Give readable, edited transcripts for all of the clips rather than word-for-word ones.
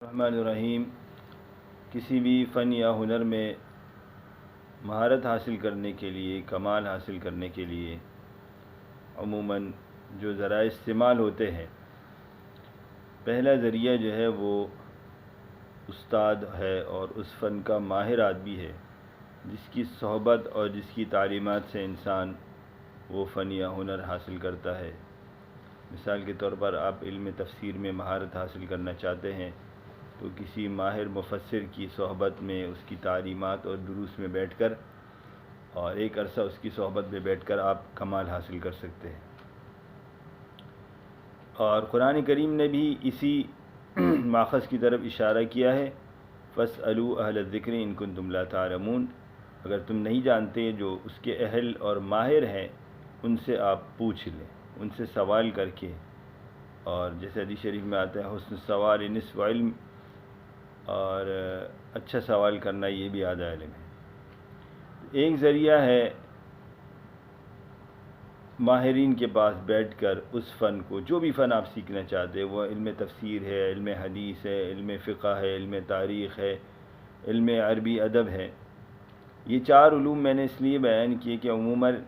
الرحمن الرحیم۔ کسی بھی فن یا ہنر میں مہارت حاصل کرنے کے لیے، کمال حاصل کرنے کے لیے عموماً جو ذرائع استعمال ہوتے ہیں، پہلا ذریعہ جو ہے وہ استاد ہے اور اس فن کا ماہر آدمی ہے، جس کی صحبت اور جس کی تعلیمات سے انسان وہ فن یا ہنر حاصل کرتا ہے۔ مثال کے طور پر آپ علم تفسیر میں مہارت حاصل کرنا چاہتے ہیں تو کسی ماہر مفسر کی صحبت میں، اس کی تعلیمات اور دروس میں بیٹھ کر اور ایک عرصہ اس کی صحبت میں بیٹھ کر آپ کمال حاصل کر سکتے ہیں۔ اور قرآن کریم نے بھی اسی ماخذ کی طرف اشارہ کیا ہے، فَاسْأَلُوا أَهْلَ الذِّكْرِ إِن كُنتُمْ لَا تَعْلَمُونَ۔ اگر تم نہیں جانتے، جو اس کے اہل اور ماہر ہیں ان سے آپ پوچھ لیں، ان سے سوال کر کے۔ اور جیسے حدیث شریف میں آتا ہے، حسن السوال نصف علم، اور اچھا سوال کرنا یہ بھی آدھا علم ہے۔ ایک ذریعہ ہے ماہرین کے پاس بیٹھ کر اس فن کو، جو بھی فن آپ سیکھنا چاہتے ہیں، وہ علم تفسیر ہے، علم حدیث ہے، علم فقہ ہے، علم تاریخ ہے، علم عربی ادب ہے۔ یہ چار علوم میں نے اس لیے بیان کیے کہ عموماً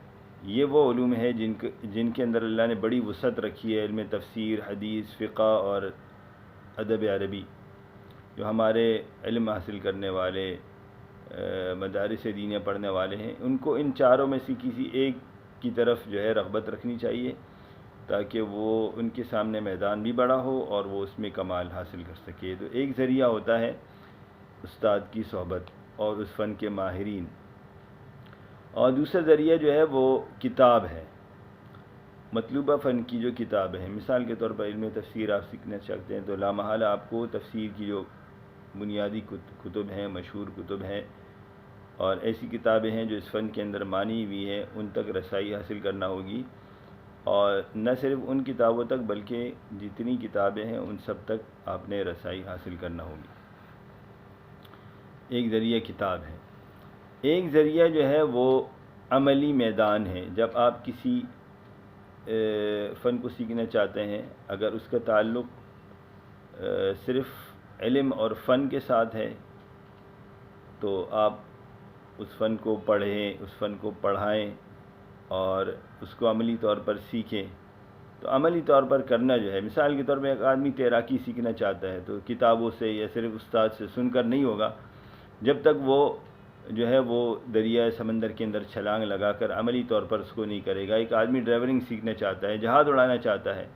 یہ وہ علوم ہے جن کے اندر اللہ نے بڑی وسعت رکھی ہے۔ علم تفسیر، حدیث، فقہ اور ادب عربی، جو ہمارے علم حاصل کرنے والے مدارس دینیہ پڑھنے والے ہیں، ان کو ان چاروں میں سے کسی ایک کی طرف جو ہے رغبت رکھنی چاہیے، تاکہ وہ ان کے سامنے میدان بھی بڑا ہو اور وہ اس میں کمال حاصل کر سکے۔ تو ایک ذریعہ ہوتا ہے استاد کی صحبت اور اس فن کے ماہرین، اور دوسرا ذریعہ جو ہے وہ کتاب ہے، مطلوبہ فن کی جو کتاب ہے۔ مثال کے طور پر علم تفسیر آپ سیکھنا چاہتے ہیں تو لامحالہ آپ کو تفسیر کی جو بنیادی کتب ہیں، مشہور کتب ہیں اور ایسی کتابیں ہیں جو اس فن کے اندر مانی ہوئی ہیں، ان تک رسائی حاصل کرنا ہوگی۔ اور نہ صرف ان کتابوں تک بلکہ جتنی کتابیں ہیں ان سب تک آپ نے رسائی حاصل کرنا ہوگی۔ ایک ذریعہ کتاب ہے۔ ایک ذریعہ جو ہے وہ عملی میدان ہے۔ جب آپ کسی فن کو سیکھنا چاہتے ہیں، اگر اس کا تعلق صرف علم اور فن کے ساتھ ہے تو آپ اس فن کو پڑھیں، اس فن کو پڑھائیں اور اس کو عملی طور پر سیکھیں۔ تو عملی طور پر کرنا جو ہے، مثال کے طور پر ایک آدمی تیراکی سیکھنا چاہتا ہے تو کتابوں سے یا صرف استاد سے سن کر نہیں ہوگا، جب تک وہ جو ہے وہ دریا سمندر کے اندر چھلانگ لگا کر عملی طور پر اس کو نہیں کرے گا۔ ایک آدمی ڈرائیورنگ سیکھنا چاہتا ہے، جہاز اڑانا چاہتا ہے،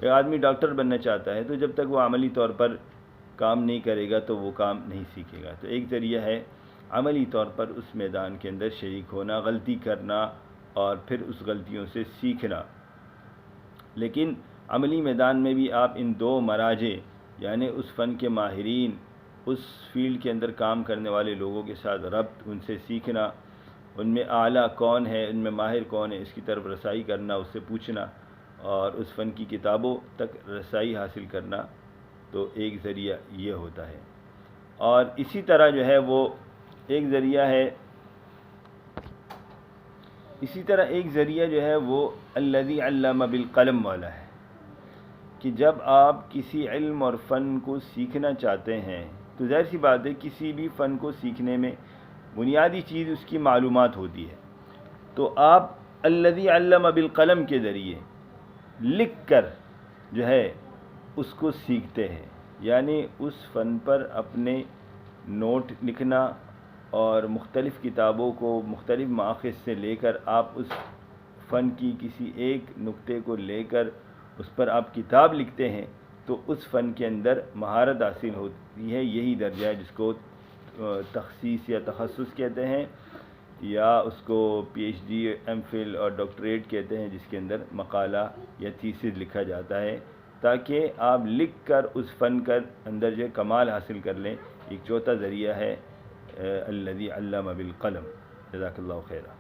ایک آدمی ڈاکٹر بننا چاہتا ہے، تو جب تک وہ عملی طور پر کام نہیں کرے گا تو وہ کام نہیں سیکھے گا۔ تو ایک ذریعہ ہے عملی طور پر اس میدان کے اندر شریک ہونا، غلطی کرنا اور پھر اس غلطیوں سے سیکھنا۔ لیکن عملی میدان میں بھی آپ ان دو مراجع، یعنی اس فن کے ماہرین، اس فیلڈ کے اندر کام کرنے والے لوگوں کے ساتھ ربط، ان سے سیکھنا، ان میں اعلیٰ کون ہے، ان میں ماہر کون ہے، اس کی طرف رسائی کرنا، اس سے پوچھنا اور اس فن کی کتابوں تک رسائی حاصل کرنا، تو ایک ذریعہ یہ ہوتا ہے۔ اور اسی طرح جو ہے وہ ایک ذریعہ ہے، اسی طرح ایک ذریعہ جو ہے وہ الذی علم بالقلم والا ہے، کہ جب آپ کسی علم اور فن کو سیکھنا چاہتے ہیں تو ظاہر سی بات ہے کسی بھی فن کو سیکھنے میں بنیادی چیز اس کی معلومات ہوتی ہے۔ تو آپ الذی علم بالقلم کے ذریعے لکھ کر جو ہے اس کو سیکھتے ہیں، یعنی اس فن پر اپنے نوٹ لکھنا اور مختلف کتابوں کو مختلف مآخذ سے لے کر آپ اس فن کی کسی ایک نقطے کو لے کر اس پر آپ کتاب لکھتے ہیں، تو اس فن کے اندر مہارت حاصل ہوتی ہے۔ یہی درجہ ہے جس کو تخصیص یا تخصص کہتے ہیں، یا اس کو P H D, M Phil اور ڈاکٹریٹ کہتے ہیں، جس کے اندر مقالہ یا تھیسس لکھا جاتا ہے، تاکہ آپ لکھ کر اس فن کا اندر جو کمال حاصل کر لیں۔ ایک چوتھا ذریعہ ہے الذی علم بالقلم۔ جزاک اللہ خیرہ۔